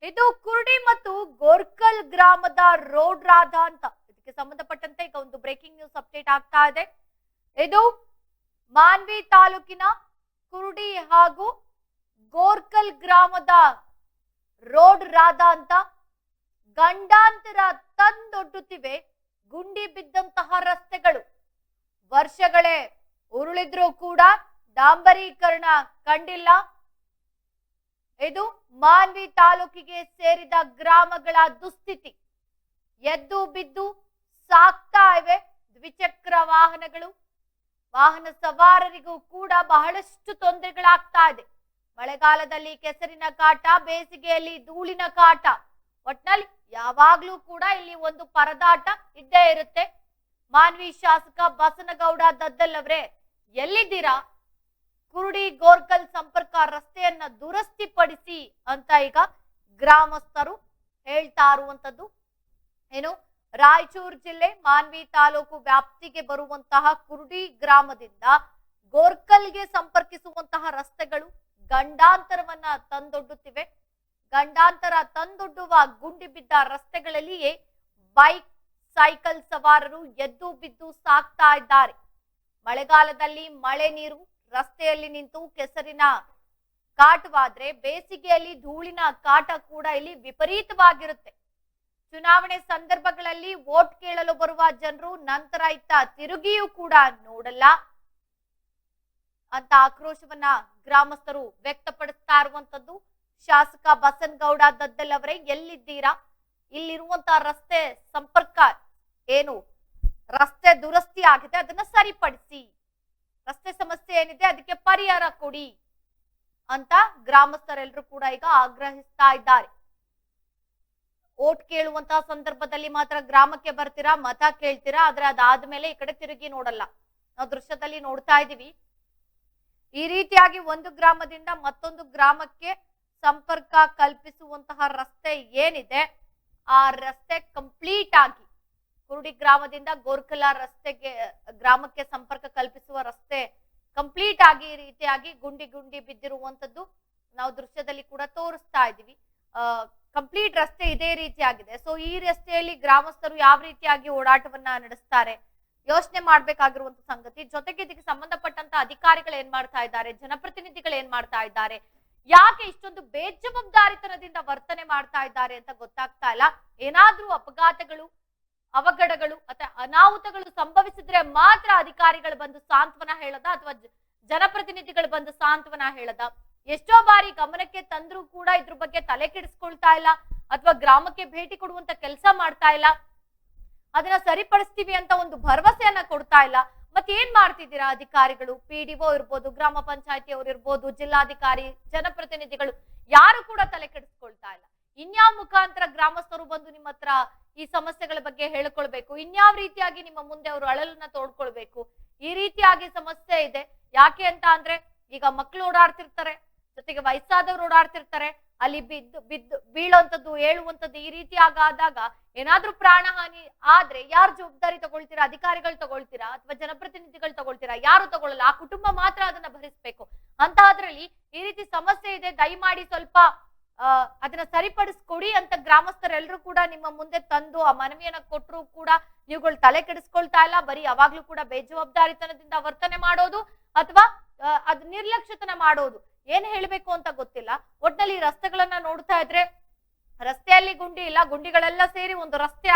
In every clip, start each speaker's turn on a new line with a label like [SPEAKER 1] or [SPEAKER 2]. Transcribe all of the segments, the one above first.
[SPEAKER 1] ಇದು ಕುರುಡಿ ಮತ್ತು ಗೋರ್ಕಲ್ ಗ್ರಾಮದ ರೋಡ್ ರಾಧ ಅಂತ. ಇದಕ್ಕೆ ಸಂಬಂಧಪಟ್ಟಂತೆ ಈಗ ಒಂದು ಬ್ರೇಕಿಂಗ್ ನ್ಯೂಸ್ ಅಪ್ಡೇಟ್ ಆಗ್ತಾ ಇದೆ. ಇದು ಮಾನ್ವಿ ತಾಲೂಕಿನ ಕುರುಡಿ ಹಾಗೂ ಗೋರ್ಕಲ್ ಗ್ರಾಮದ ರೋಡ್ ರಾಧ ಅಂತ. ಗಂಡಾಂತರ ತಂದೊಡ್ಡುತ್ತಿವೆ ಗುಂಡಿ ಬಿದ್ದಂತಹ ರಸ್ತೆಗಳು. ವರ್ಷಗಳೇ ಉರುಳಿದ್ರೂ ಕೂಡ ಡಾಂಬರೀಕರಣ ಕಂಡಿಲ್ಲ. ಇದು ಮಾನ್ವಿ ತಾಲೂಕಿಗೆ ಸೇರಿದ ಗ್ರಾಮಗಳ ದುಸ್ಥಿತಿ. ಎದ್ದು ಬಿದ್ದು ಸಾಕ್ತಾ ಇವೆ ದ್ವಿಚಕ್ರ ವಾಹನಗಳು. ವಾಹನ ಸವಾರರಿಗೂ ಕೂಡ ಬಹಳಷ್ಟು ತೊಂದರೆಗಳಾಗ್ತಾ ಇದೆ. ಮಳೆಗಾಲದಲ್ಲಿ ಕೆಸರಿನ ಕಾಟ, ಬೇಸಿಗೆಯಲ್ಲಿ ಧೂಳಿನ ಕಾಟ. ಒಟ್ನಲ್ಲಿ ಯಾವಾಗ್ಲೂ ಕೂಡ ಇಲ್ಲಿ ಒಂದು ಪರದಾಟ ಇದ್ದೇ ಇರುತ್ತೆ. ಮಾನ್ವಿ ಶಾಸಕ ಬಸನಗೌಡ ದದ್ದಲ್ ಅವರೇ, ಎಲ್ಲಿದ್ದೀರಾ? ಕುರುಡಿ ಗೋರ್ಕಲ್ ಸಂಪರ್ಕ ರಸ್ತೆಯನ್ನ ದುರಸ್ತಿಪಡಿಸಿ ಅಂತ ಈಗ ಗ್ರಾಮಸ್ಥರು ಹೇಳ್ತಾ ಇರುವಂತದ್ದು. ಏನು, ರಾಯಚೂರು ಜಿಲ್ಲೆ ಮಾನ್ವಿ ತಾಲೂಕು ವ್ಯಾಪ್ತಿಗೆ ಬರುವಂತಹ ಕುರುಡಿ ಗ್ರಾಮದಿಂದ ಗೋರ್ಕಲ್ಗೆ ಸಂಪರ್ಕಿಸುವಂತಹ ರಸ್ತೆಗಳು ಗಂಡಾಂತರವನ್ನ ತಂದೊಡ್ಡುತ್ತಿವೆ. ಗಂಡಾಂತರ ತಂದೊಡ್ಡುವ ಗುಂಡಿ ಬಿದ್ದ ರಸ್ತೆಗಳಲ್ಲಿಯೇ ಬೈಕ್, ಸೈಕಲ್ ಸವಾರರು ಎದ್ದು ಬಿದ್ದು ಸಾಕ್ತಾ ಇದ್ದಾರೆ. ಮಳೆಗಾಲದಲ್ಲಿ ಮಳೆ ನೀರು ರಸ್ತೆಯಲ್ಲಿ ನಿಂತು ಕೆಸರಿನ ಕಾಟವಾದ್ರೆ, ಬೇಸಿಗೆಯಲ್ಲಿ ಧೂಳಿನ ಕಾಟ ಕೂಡ ಇಲ್ಲಿ ವಿಪರೀತವಾಗಿರುತ್ತೆ. ಚುನಾವಣೆ ಸಂದರ್ಭಗಳಲ್ಲಿ ವೋಟ್ ಕೇಳಲು ಬರುವ ಜನರು ನಂತರ ಇತ್ತ ತಿರುಗಿಯೂ ಕೂಡ ನೋಡಲ್ಲ ಅಂತ ಆಕ್ರೋಶವನ್ನ ಗ್ರಾಮಸ್ಥರು ವ್ಯಕ್ತಪಡಿಸ್ತಾ ಇರುವಂತದ್ದು. ಶಾಸಕ ಬಸನಗೌಡ ದದ್ದಲ್ ಅವರೇ, ಎಲ್ಲಿದ್ದೀರಾ? ಇಲ್ಲಿರುವಂತಹ ರಸ್ತೆ ಸಂಪರ್ಕ ಏನು, ರಸ್ತೆ ದುರಸ್ತಿ ಆಗಿದೆ, ಅದನ್ನ ಸರಿಪಡಿಸಿ. ರಸ್ತೆ ಸಮಸ್ಯೆ ಏನಿದೆ ಅದಕ್ಕೆ ಪರಿಹಾರ ಕೊಡಿ ಅಂತ ಗ್ರಾಮಸ್ಥರೆಲ್ಲರೂ ಕೂಡ ಈಗ ಆಗ್ರಹಿಸ್ತಾ ಇದ್ದಾರೆ. ಓಟ್ ಕೇಳುವಂತಹ ಸಂದರ್ಭದಲ್ಲಿ ಮಾತ್ರ ಗ್ರಾಮಕ್ಕೆ ಬರ್ತೀರಾ, ಮತ ಕೇಳ್ತೀರಾ, ಆದ್ರೆ ಅದಾದ್ಮೇಲೆ ಈ ಕಡೆ ತಿರುಗಿ ನೋಡಲ್ಲ. ನಾವು ದೃಶ್ಯದಲ್ಲಿ ನೋಡ್ತಾ ಇದೀವಿ. ಈ ರೀತಿಯಾಗಿ ಒಂದು ಗ್ರಾಮದಿಂದ ಮತ್ತೊಂದು ಗ್ರಾಮಕ್ಕೆ ಸಂಪರ್ಕ ಕಲ್ಪಿಸುವಂತಹ ರಸ್ತೆ ಏನಿದೆ, ಆ ರಸ್ತೆ ಕಂಪ್ಲೀಟ್ ಆಗಿ ಕುರುಡಿ ಗ್ರಾಮದಿಂದ ಗೋರ್ಕಲ ರಸ್ತೆಗೆ ಗ್ರಾಮಕ್ಕೆ ಸಂಪರ್ಕ ಕಲ್ಪಿಸುವ ರಸ್ತೆ ಕಂಪ್ಲೀಟ್ ಆಗಿ ಈ ರೀತಿಯಾಗಿ ಗುಂಡಿ ಗುಂಡಿ ಬಿದ್ದಿರುವಂತದ್ದು ನಾವು ದೃಶ್ಯದಲ್ಲಿ ಕೂಡ ತೋರಿಸ್ತಾ ಇದೀವಿ. ಕಂಪ್ಲೀಟ್ ರಸ್ತೆ ಇದೇ ರೀತಿಯಾಗಿದೆ. ಸೊ ಈ ರಸ್ತೆಯಲ್ಲಿ ಗ್ರಾಮಸ್ಥರು ಯಾವ ರೀತಿಯಾಗಿ ಓಡಾಟವನ್ನ ನಡೆಸ್ತಾರೆ, ಯೋಚನೆ ಮಾಡ್ಬೇಕಾಗಿರುವಂತ ಸಂಗತಿ. ಜೊತೆಗೆ ಇದಕ್ಕೆ ಸಂಬಂಧಪಟ್ಟಂತ ಅಧಿಕಾರಿಗಳು ಏನ್ ಮಾಡ್ತಾ ಇದ್ದಾರೆ, ಜನಪ್ರತಿನಿಧಿಗಳು ಏನ್ ಮಾಡ್ತಾ ಇದ್ದಾರೆ, ಯಾಕೆ ಇಷ್ಟೊಂದು ಬೇಜವಾಬ್ದಾರಿತನದಿಂದ ವರ್ತನೆ ಮಾಡ್ತಾ ಇದ್ದಾರೆ ಅಂತ ಗೊತ್ತಾಗ್ತಾ ಇಲ್ಲ. ಏನಾದ್ರೂ ಅಪಘಾತಗಳು, ಅವಘಡಗಳು ಅಥವಾ ಅನಾಹುತಗಳು ಸಂಭವಿಸಿದ್ರೆ ಮಾತ್ರ ಅಧಿಕಾರಿಗಳು ಬಂದು ಸಾಂತ್ವನ ಹೇಳದ ಅಥವಾ ಜನಪ್ರತಿನಿಧಿಗಳು ಬಂದು ಸಾಂತ್ವನ ಹೇಳದ? ಎಷ್ಟೋ ಬಾರಿ ಗಮನಕ್ಕೆ ತಂದ್ರೂ ಕೂಡ ಇದ್ರ ಬಗ್ಗೆ ತಲೆ ಕೆಡಿಸ್ಕೊಳ್ತಾ ಇಲ್ಲ ಅಥವಾ ಗ್ರಾಮಕ್ಕೆ ಭೇಟಿ ಕೊಡುವಂತ ಕೆಲಸ ಮಾಡ್ತಾ ಇಲ್ಲ, ಅದನ್ನ ಸರಿಪಡಿಸ್ತೀವಿ ಅಂತ ಒಂದು ಭರವಸೆಯನ್ನ ಕೊಡ್ತಾ ಇಲ್ಲ. ಮತ್ತೆ ಏನ್ ಮಾಡ್ತಿದ್ದೀರಾ ಅಧಿಕಾರಿಗಳು? PDO ಇರ್ಬೋದು, ಗ್ರಾಮ ಪಂಚಾಯತಿ ಅವರು ಇರ್ಬೋದು, ಜಿಲ್ಲಾಧಿಕಾರಿ, ಜನಪ್ರತಿನಿಧಿಗಳು ಯಾರು ಕೂಡ ತಲೆ ಕೆಡಿಸ್ಕೊಳ್ತಾ ಇಲ್ಲ. ಇನ್ಯಾವ ಮುಖಾಂತರ ಗ್ರಾಮಸ್ಥರು ಬಂದು ನಿಮ್ಮ ಹತ್ರ ಈ ಸಮಸ್ಯೆಗಳ ಬಗ್ಗೆ ಹೇಳ್ಕೊಳ್ಬೇಕು? ಇನ್ಯಾವ ರೀತಿಯಾಗಿ ನಿಮ್ಮ ಮುಂದೆ ಅವರು ಅಳಲನ್ನ ತೋಡ್ಕೊಳ್ಬೇಕು? ಈ ರೀತಿಯಾಗಿ ಸಮಸ್ಯೆ ಇದೆ. ಯಾಕೆ ಅಂತ ಅಂದ್ರೆ, ಈಗ ಮಕ್ಕಳು ಓಡಾಡ್ತಿರ್ತಾರೆ, ಜೊತೆಗೆ ವಯಸ್ಸಾದವರು ಓಡಾಡ್ತಿರ್ತಾರೆ, ಅಲ್ಲಿ ಬಿದ್ದು ಬೀಳುವಂತದ್ದು, ಏಳುವಂತದ್ದು, ಈ ರೀತಿಯಾಗಾದಾಗ ಏನಾದ್ರೂ ಪ್ರಾಣಹಾನಿ ಆದ್ರೆ ಯಾರು ಜವಾಬ್ದಾರಿ ತಗೊಳ್ತೀರಾ? ಅಧಿಕಾರಿಗಳು ತಗೊಳ್ತೀರಾ ಅಥವಾ ಜನಪ್ರತಿನಿಧಿಗಳು ತಗೊಳ್ತೀರಾ? ಯಾರು ತಗೊಳ್ಳಲ್ಲ. ಆ ಕುಟುಂಬ ಮಾತ್ರ ಅದನ್ನ ಭರಿಸ್ಬೇಕು. ಅಂತಹದ್ರಲ್ಲಿ ಈ ರೀತಿ ಸಮಸ್ಯೆ ಇದೆ, ದಯಮಾಡಿ ಸ್ವಲ್ಪ ಅದನ್ನ ಸರಿಪಡಿಸ್ಕೊಡಿ ಅಂತ ಗ್ರಾಮಸ್ಥರೆಲ್ಲರೂ ಕೂಡ ನಿಮ್ಮ ಮುಂದೆ ತಂದು ಆ ಮನವಿಯನ್ನ ಕೊಟ್ಟರು ಕೂಡ ನೀವುಗಳು ತಲೆ ಕೆಡಿಸ್ಕೊಳ್ತಾ ಇಲ್ಲ. ಬರೀ ಯಾವಾಗ್ಲೂ ಕೂಡ ಬೇಜವಾಬ್ದಾರಿತನದಿಂದ ವರ್ತನೆ ಮಾಡೋದು ಅಥವಾ ಅದ್ ನಿರ್ಲಕ್ಷ್ಯತನ ಮಾಡೋದು, ಏನ್ ಹೇಳ್ಬೇಕು ಅಂತ ಗೊತ್ತಿಲ್ಲ. ಒಟ್ನಲ್ಲಿ ರಸ್ತೆಗಳನ್ನ ನೋಡ್ತಾ ಇದ್ರೆ ರಸ್ತೆಯಲ್ಲಿ ಗುಂಡಿ ಇಲ್ಲ, ಗುಂಡಿಗಳೆಲ್ಲ ಸೇರಿ ಒಂದು ರಸ್ತೆ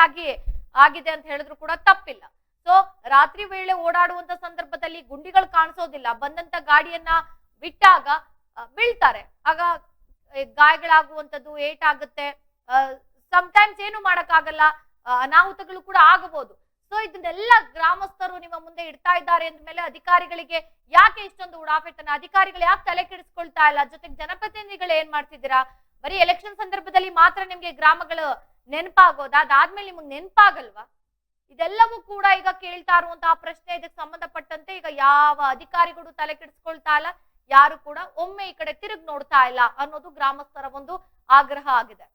[SPEAKER 1] ಆಗಿದೆ ಅಂತ ಹೇಳಿದ್ರು ಕೂಡ ತಪ್ಪಿಲ್ಲ. ಸೊ ರಾತ್ರಿ ವೇಳೆ ಓಡಾಡುವಂತ ಸಂದರ್ಭದಲ್ಲಿ ಗುಂಡಿಗಳು ಕಾಣಿಸೋದಿಲ್ಲ. ಬಂದಂತ ಗಾಡಿಯನ್ನ ಬಿಟ್ಟಾಗ ಬೀಳ್ತಾರೆ, ಆಗ ಗಾಯಗಳಾಗುವಂತದ್ದು, ಏಟಾಗುತ್ತೆ. ಸಮಟೈಮ್ಸ್ ಏನು ಮಾಡಕ್ಕಾಗಲ್ಲ, ಅನಾಹುತಗಳು ಕೂಡ ಆಗಬಹುದು. ಸೊ ಇದನ್ನೆಲ್ಲ ಗ್ರಾಮಸ್ಥರು ನಿಮ್ಮ ಮುಂದೆ ಇಡ್ತಾ ಇದ್ದಾರೆ ಅಂದ್ಮೇಲೆ ಅಧಿಕಾರಿಗಳಿಗೆ ಯಾಕೆ ಇಷ್ಟೊಂದು ಉಡಾಫೆತನ? ಅಧಿಕಾರಿಗಳು ಯಾಕೆ ತಲೆ ಕೆಡಿಸ್ಕೊಳ್ತಾ ಇಲ್ಲ? ಜೊತೆಗೆ ಜನಪ್ರತಿನಿಧಿಗಳು ಏನ್ ಮಾಡ್ತಿದ್ದೀರಾ? ಬರೀ ಎಲೆಕ್ಷನ್ ಸಂದರ್ಭದಲ್ಲಿ ಮಾತ್ರ ನಿಮ್ಗೆ ಗ್ರಾಮಗಳು ನೆನಪಾಗೋದಾ? ಅದಾದ್ಮೇಲೆ ನಿಮ್ಗೆ ನೆನಪಾಗಲ್ವಾ? ಇದೆಲ್ಲವೂ ಕೂಡ ಈಗ ಕೇಳ್ತಾ ಇರುವಂತಹ ಪ್ರಶ್ನೆ. ಇದಕ್ಕೆ ಸಂಬಂಧಪಟ್ಟಂತೆ ಈಗ ಯಾವ ಅಧಿಕಾರಿಗಳು ತಲೆ ಕೆಡಿಸ್ಕೊಳ್ತಾ ಇಲ್ಲ, ಯಾರು ಕೂಡ ಒಮ್ಮೆ ಈ ಕಡೆ ತಿರುಗಿ ನೋಡ್ತಾ ಇಲ್ಲ ಅನ್ನೋದು ಗ್ರಾಮಸ್ಥರ ಒಂದು ಆಗ್ರಹ ಆಗಿದೆ.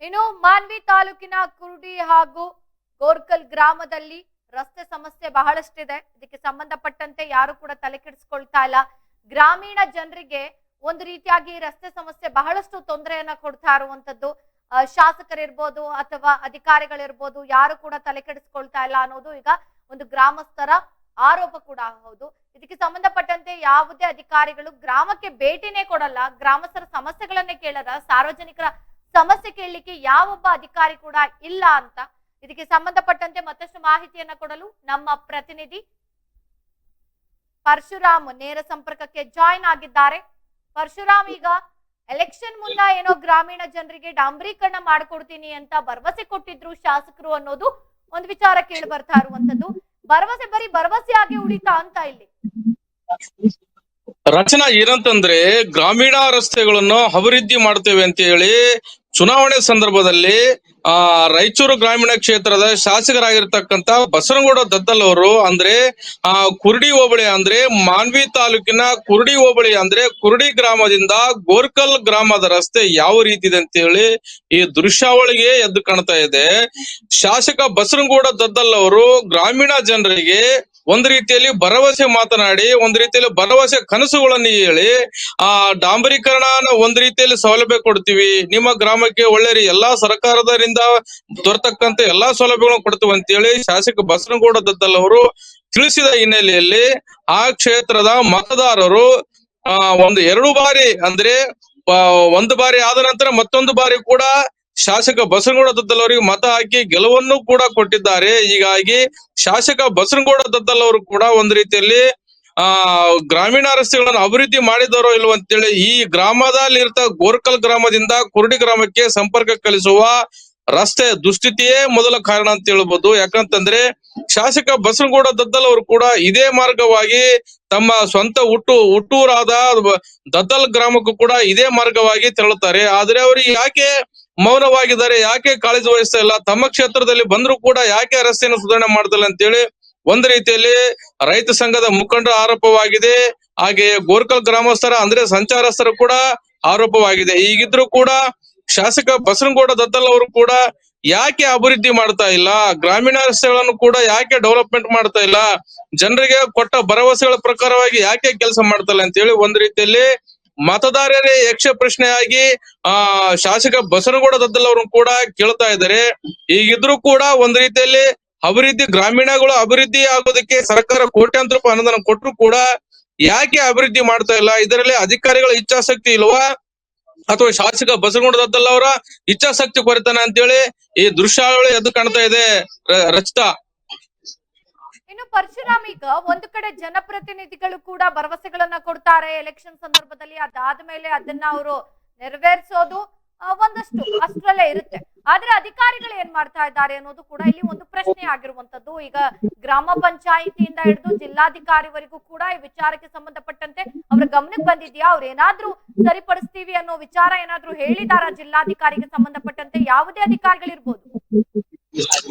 [SPEAKER 1] ಇನ್ನು ಮಾನ್ವಿ ತಾಲೂಕಿನ ಕುರುಡಿ ಹಾಗೂ ಗೋರ್ಕಲ್ ಗ್ರಾಮದಲ್ಲಿ ರಸ್ತೆ ಸಮಸ್ಯೆ ಬಹಳಷ್ಟಿದೆ. ಇದಕ್ಕೆ ಸಂಬಂಧಪಟ್ಟಂತೆ ಯಾರು ಕೂಡ ತಲೆ ಕೆಡಿಸ್ಕೊಳ್ತಾ ಇಲ್ಲ. ಗ್ರಾಮೀಣ ಜನರಿಗೆ ಒಂದು ರೀತಿಯಾಗಿ ರಸ್ತೆ ಸಮಸ್ಯೆ ಬಹಳಷ್ಟು ತೊಂದರೆಯನ್ನ ಕೊಡ್ತಾ ಇರುವಂತದ್ದು. ಶಾಸಕರಿರ್ಬೋದು ಅಥವಾ ಅಧಿಕಾರಿಗಳಿರ್ಬೋದು, ಯಾರು ಕೂಡ ತಲೆ ಕೆಡಿಸ್ಕೊಳ್ತಾ ಇಲ್ಲ ಅನ್ನೋದು ಈಗ ಒಂದು ಗ್ರಾಮಸ್ಥರ ಆರೋಪ ಕೂಡ ಹೌದು. ಇದಕ್ಕೆ ಸಂಬಂಧಪಟ್ಟಂತೆ ಯಾವುದೇ ಅಧಿಕಾರಿಗಳು ಗ್ರಾಮಕ್ಕೆ ಭೇಟಿನೇ ಕೊಡಲ್ಲ, ಗ್ರಾಮಸ್ಥರ ಸಮಸ್ಯೆಗಳನ್ನೇ ಕೇಳಲ್ಲ, ಸಾರ್ವಜನಿಕರ ಸಮಸ್ಯೆ ಕೇಳಲಿಕ್ಕೆ ಯಾವೊಬ್ಬ ಅಧಿಕಾರಿ ಕೂಡ ಇಲ್ಲ ಅಂತ. ಇದಕ್ಕೆ ಸಂಬಂಧಪಟ್ಟಂತೆ ಮತ್ತಷ್ಟು ಮಾಹಿತಿಯನ್ನ ಕೊಡಲು ನಮ್ಮ ಪ್ರತಿನಿಧಿ ಪರಶುರಾಮ್ ನೇರ ಸಂಪರ್ಕಕ್ಕೆ ಜಾಯಿನ್ ಆಗಿದ್ದಾರೆ. ಪರಶುರಾಮ್, ಈಗ ಎಲೆಕ್ಷನ್ ಮುನ್ನ ಏನೋ ಗ್ರಾಮೀಣ ಜನರಿಗೆ ಡಾಂಬರೀಕರಣ ಮಾಡಿಕೊಡ್ತೀನಿ ಅಂತ ಭರವಸೆ ಕೊಟ್ಟಿದ್ರು ಶಾಸಕರು ಅನ್ನೋದು ಒಂದು ವಿಚಾರ ಕೇಳಿ ಬರ್ತಾ ಇರುವಂತದ್ದು. ಭರವಸೆ ಬರೀ ಭರವಸೆಯಾಗಿ ಉಳಿತಾ ಅಂತ ಇಲ್ಲಿ
[SPEAKER 2] ರಚನಾ ಏನಂತಂದ್ರೆ, ಗ್ರಾಮೀಣ ರಸ್ತೆಗಳನ್ನು ಅಭಿವೃದ್ಧಿ ಮಾಡ್ತೇವೆ ಅಂತ ಹೇಳಿ ಚುನಾವಣೆ ಸಂದರ್ಭದಲ್ಲಿ ರಾಯಚೂರು ಗ್ರಾಮೀಣ ಕ್ಷೇತ್ರದ ಶಾಸಕರಾಗಿರ್ತಕ್ಕಂತ ಬಸನಗೌಡ ದದ್ದಲ್ ಅವರು ಅಂದ್ರೆ ಕುರುಡಿ ಹೋಬಳಿ ಅಂದ್ರೆ ಮಾನ್ವಿ ತಾಲೂಕಿನ ಕುರುಡಿ ಹೋಬಳಿ ಅಂದ್ರೆ ಕುರುಡಿ ಗ್ರಾಮದಿಂದ ಗೋರ್ಕಲ್ ಗ್ರಾಮದ ರಸ್ತೆ ಯಾವ ರೀತಿ ಇದೆ ಅಂತ ಹೇಳಿ ಈ ದೃಶ್ಯಾವಳಿಗೆ ಎದ್ದು ಕಾಣ್ತಾ ಇದೆ. ಶಾಸಕ ಬಸನಗೌಡ ದದ್ದಲ್ ಅವರು ಗ್ರಾಮೀಣ ಜನರಿಗೆ ಒಂದ್ ರೀತಿಯಲ್ಲಿ ಭರವಸೆ ಮಾತನಾಡಿ, ಒಂದ್ ರೀತಿಯಲ್ಲಿ ಭರವಸೆ ಕನಸುಗಳನ್ನು ಹೇಳಿ ಡಾಂಬರೀಕರಣ ಒಂದ್ ರೀತಿಯಲ್ಲಿ ಸೌಲಭ್ಯ ಕೊಡ್ತೀವಿ, ನಿಮ್ಮ ಗ್ರಾಮಕ್ಕೆ ಒಳ್ಳೆ ಎಲ್ಲಾ ಸರ್ಕಾರದಿಂದ ದೊರೆತಕ್ಕಂತ ಎಲ್ಲಾ ಸೌಲಭ್ಯಗಳನ್ನು ಕೊಡ್ತೀವಿ ಅಂತ ಹೇಳಿ ಶಾಸಕ ಬಸನಗೌಡ ದದ್ದಲ್ ಅವರು ತಿಳಿಸಿದ ಹಿನ್ನೆಲೆಯಲ್ಲಿ ಆ ಕ್ಷೇತ್ರದ ಮತದಾರರು ಒಂದು 2 ಬಾರಿ ಅಂದ್ರೆ ಒಂದು ಬಾರಿ ಆದ ನಂತರ ಮತ್ತೊಂದು ಬಾರಿ ಕೂಡ ಶಾಸಕ ಬಸನಗೌಡ ದದ್ದಲ್ ಅವರಿಗೆ ಮತ ಹಾಕಿ ಗೆಲುವನ್ನು ಕೂಡ ಕೊಟ್ಟಿದ್ದಾರೆ. ಹೀಗಾಗಿ ಶಾಸಕ ಬಸನಗೌಡ ದದ್ದಲ್ ಅವರು ಕೂಡ ಒಂದ್ ರೀತಿಯಲ್ಲಿ ಗ್ರಾಮೀಣ ರಸ್ತೆಗಳನ್ನು ಅಭಿವೃದ್ಧಿ ಮಾಡಿದರೋ ಇಲ್ವ ಅಂತೇಳಿ ಈ ಗ್ರಾಮದಲ್ಲಿ ಗೋರ್ಕಲ್ ಗ್ರಾಮದಿಂದ ಕುರುಡಿ ಗ್ರಾಮಕ್ಕೆ ಸಂಪರ್ಕ ಕಲಿಸುವ ರಸ್ತೆ ದುಸ್ಥಿತಿಯೇ ಮೊದಲ ಕಾರಣ ಅಂತ ಹೇಳ್ಬೋದು. ಯಾಕಂತಂದ್ರೆ ಶಾಸಕ ಬಸನಗೌಡ ದದ್ದಲ್ ಅವರು ಕೂಡ ಇದೇ ಮಾರ್ಗವಾಗಿ ತಮ್ಮ ಸ್ವಂತ ಹುಟ್ಟೂರಾದ ದದ್ದಲ್ ಗ್ರಾಮಕ್ಕೂ ಕೂಡ ಇದೇ ಮಾರ್ಗವಾಗಿ ತೆರಳುತ್ತಾರೆ. ಆದ್ರೆ ಅವರಿಗೆ ಯಾಕೆ ಮೌನವಾಗಿದ್ದಾರೆ, ಯಾಕೆ ಕಾಳಜಿ ವಹಿಸ್ತಾ ಇಲ್ಲ, ತಮ್ಮ ಕ್ಷೇತ್ರದಲ್ಲಿ ಬಂದ್ರು ಕೂಡ ಯಾಕೆ ರಸ್ತೆಯನ್ನು ಸುಧಾರಣೆ ಮಾಡ್ತಿಲ್ಲ ಅಂತೇಳಿ ಒಂದ್ ರೀತಿಯಲ್ಲಿ ರೈತ ಸಂಘದ ಮುಖಂಡರ ಆರೋಪವಾಗಿದೆ. ಹಾಗೆ ಗೋರ್ಕಲ್ ಗ್ರಾಮಸ್ಥರ ಅಂದ್ರೆ ಸಂಚಾರಸ್ಥರ ಕೂಡ ಆರೋಪವಾಗಿದೆ. ಹೀಗಿದ್ರು ಕೂಡ ಶಾಸಕ ಬಸನಗೌಡ ದದ್ದಲ್ ಅವರು ಕೂಡ ಯಾಕೆ ಅಭಿವೃದ್ಧಿ ಮಾಡ್ತಾ ಇಲ್ಲ, ಗ್ರಾಮೀಣ ರಸ್ತೆಗಳನ್ನು ಕೂಡ ಯಾಕೆ ಡೆವಲಪ್ಮೆಂಟ್ ಮಾಡ್ತಾ ಇಲ್ಲ, ಜನರಿಗೆ ಕೊಟ್ಟ ಭರವಸೆಗಳ ಪ್ರಕಾರವಾಗಿ ಯಾಕೆ ಕೆಲಸ ಮಾಡ್ತಾ ಇಲ್ಲ ಅಂತ ಹೇಳಿ ಒಂದ್ ರೀತಿಯಲ್ಲಿ ಮತದಾರರೇ ಯಕ್ಷ ಪ್ರಶ್ನೆಯಾಗಿ ಶಾಸಕ ಬಸನಗೌಡ ದದ್ದಲ್ ಅವರು ಕೂಡ ಕೇಳ್ತಾ ಇದ್ದಾರೆ. ಈಗಿದ್ರು ಕೂಡ ಒಂದ್ ರೀತಿಯಲ್ಲಿ ಗ್ರಾಮೀಣಗಳು ಅಭಿವೃದ್ಧಿ ಆಗೋದಕ್ಕೆ ಸರ್ಕಾರ ಕೋಟ್ಯಾಂತರ ರೂಪಾಯಿ ಅನುದಾನ ಕೊಟ್ಟರು ಕೂಡ ಯಾಕೆ ಅಭಿವೃದ್ಧಿ ಮಾಡ್ತಾ ಇಲ್ಲ, ಇದರಲ್ಲಿ ಅಧಿಕಾರಿಗಳ ಇಚ್ಛಾಶಕ್ತಿ ಇಲ್ವಾ ಅಥವಾ ಶಾಸಕ ಬಸನಗೌಡ ದದ್ದಲ್ ಅವರ ಇಚ್ಛಾಶಕ್ತಿ ಕೊರತಾನೆ ಅಂತೇಳಿ ಈ ದೃಶ್ಯಾವಳಿ ಎದ್ದು ಕಾಣ್ತಾ ಇದೆ. ರಚಿತಾ,
[SPEAKER 1] ಇನ್ನು ಪರಶುರಾಮ್, ಈಗ ಒಂದು ಕಡೆ ಜನಪ್ರತಿನಿಧಿಗಳು ಕೂಡ ಭರವಸೆಗಳನ್ನ ಕೊಡ್ತಾರೆ ಎಲೆಕ್ಷನ್ ಸಂದರ್ಭದಲ್ಲಿ, ಅದಾದ್ಮೇಲೆ ಅದನ್ನ ಅವರು ನೆರವೇರಿಸೋದು ಒಂದಷ್ಟು ಅಷ್ಟರಲ್ಲೇ ಇರುತ್ತೆ. ಆದ್ರೆ ಅಧಿಕಾರಿಗಳು ಏನ್ ಮಾಡ್ತಾ ಇದ್ದಾರೆ ಅನ್ನೋದು ಕೂಡ ಇಲ್ಲಿ ಒಂದು ಪ್ರಶ್ನೆ ಆಗಿರುವಂತದ್ದು. ಈಗ ಗ್ರಾಮ ಪಂಚಾಯಿತಿಯಿಂದ ಹಿಡಿದು ಜಿಲ್ಲಾಧಿಕಾರಿವರೆಗೂ ಕೂಡ ಈ ವಿಚಾರಕ್ಕೆ ಸಂಬಂಧಪಟ್ಟಂತೆ ಅವ್ರ ಗಮನಕ್ಕೆ ಬಂದಿದ್ಯಾ? ಅವ್ರು ಏನಾದ್ರೂ ಸರಿಪಡಿಸ್ತೀವಿ ಅನ್ನೋ ವಿಚಾರ ಏನಾದ್ರೂ ಹೇಳಿದಾರ ಜಿಲ್ಲಾಧಿಕಾರಿಗೆ ಸಂಬಂಧಪಟ್ಟಂತೆ? ಯಾವುದೇ ಅಧಿಕಾರಿಗಳಿರ್ಬೋದು.